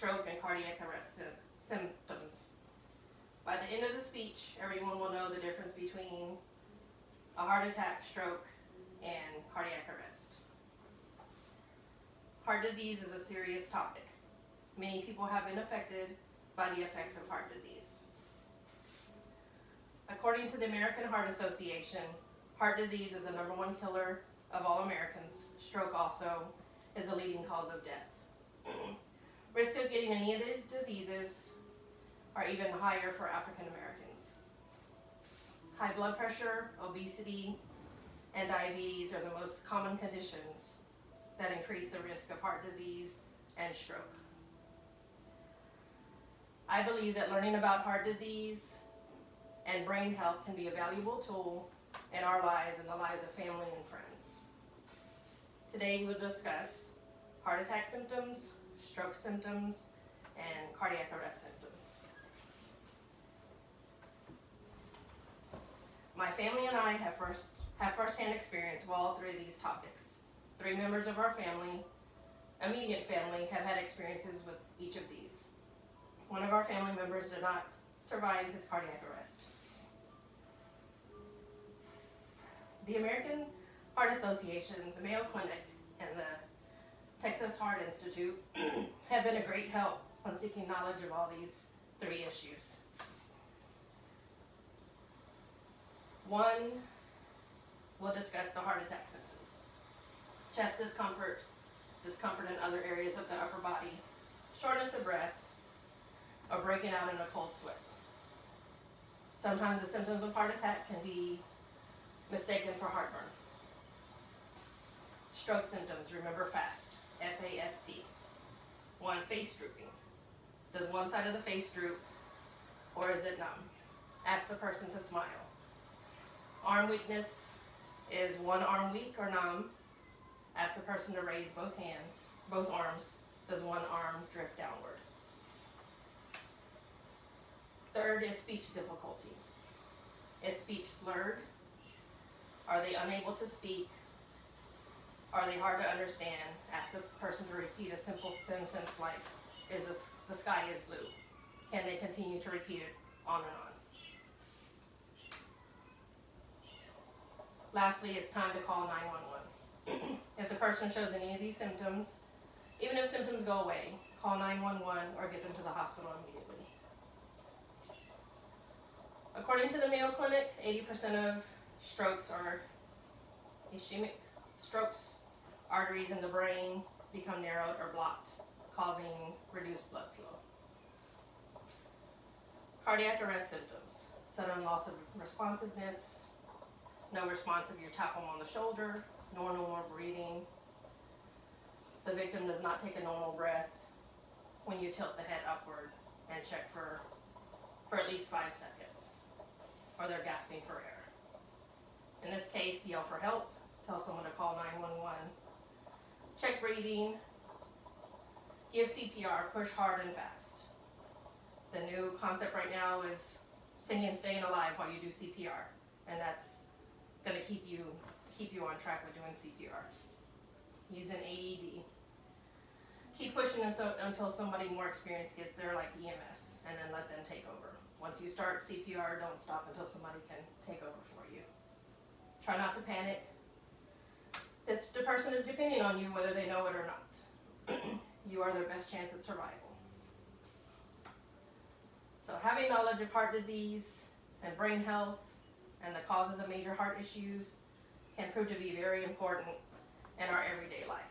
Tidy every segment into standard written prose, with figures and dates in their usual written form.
stroke and cardiac arrest symptoms. By the end of the speech, everyone will know the difference between a heart attack, stroke, and cardiac arrest. Heart disease is a serious topic. Many people have been affected by the effects of heart disease. According to the American Heart Association, heart disease is the #1 killer of all Americans. Stroke also is a leading cause of death. Risk of getting any of these diseases are even higher for African Americans. High blood pressure, obesity, and diabetes are the most common conditions that increase the risk of heart disease and stroke. I believe that learning about heart disease and brain health can be a valuable tool in our lives and the lives of family and friends. Today we'll discuss heart attack symptoms, stroke symptoms, and cardiac arrest symptoms. My family and I have firsthand experience with all three of these topics. 3 members of our family, immediate family, have had experiences with each of these. One of our family members did not survive his cardiac arrest. The American Heart Association, the Mayo Clinic, and the Texas Heart Institute have been a great help on seeking knowledge of all these 3 issues. One, we'll discuss the heart attack symptoms. Chest discomfort, discomfort in other areas of the upper body, shortness of breath, or breaking out in a cold sweat. Sometimes the symptoms of heart attack can be mistaken for heartburn. Stroke symptoms, remember FAST, F-A-S-T. 1, face drooping. Does one side of the face droop, or is it numb? Ask the person to smile. Arm weakness, is one arm weak or numb? Ask the person to raise both arms. Does one arm drift downward? Third is speech difficulty. Is speech slurred? Are they unable to speak? Are they hard to understand? Ask the person to repeat a simple sentence like, the sky is blue. Can they continue to repeat it on and on? Lastly, it's time to call 911. If the person shows any of these symptoms, even if symptoms go away, call 911 or get them to the hospital immediately. According to the Mayo Clinic, 80% of strokes are ischemic strokes. Arteries in the brain become narrowed or blocked, causing reduced blood flow. Cardiac arrest symptoms: sudden loss of responsiveness, no response if you tap them on the shoulder, no normal breathing. The victim does not take a normal breath when you tilt the head upward and check for at least 5 seconds, or they're gasping for air. In this case, yell for help, tell someone to call 911. Check breathing, give CPR, push hard and fast. The new concept right now is singing Staying Alive while you do CPR, and that's going to keep you on track with doing CPR. Use an AED. Keep pushing until somebody more experienced gets there, like EMS, and then let them take over. Once you start CPR, don't stop until somebody can take over for you. Try not to panic. The person is depending on you whether they know it or not. You are their best chance at survival. So having knowledge of heart disease and brain health and the causes of major heart issues can prove to be very important in our everyday life.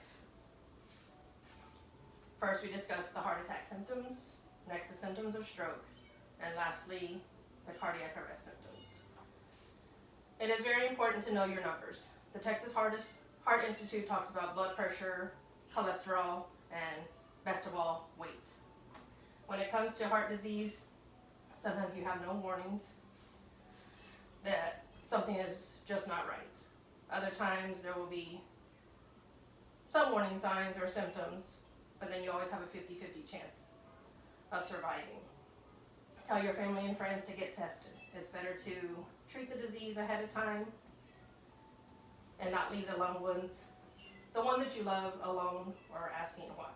First, we discussed the heart attack symptoms, next the symptoms of stroke, and lastly, the cardiac arrest symptoms. It is very important to know your numbers. The Texas Heart Institute talks about blood pressure, cholesterol, and best of all, weight. When it comes to heart disease, sometimes you have no warnings that something is just not right. Other times there will be some warning signs or symptoms, but then you always have a 50-50 chance of surviving. Tell your family and friends to get tested. It's better to treat the disease ahead of time and not leave the loved ones, the one that you love, alone or asking why.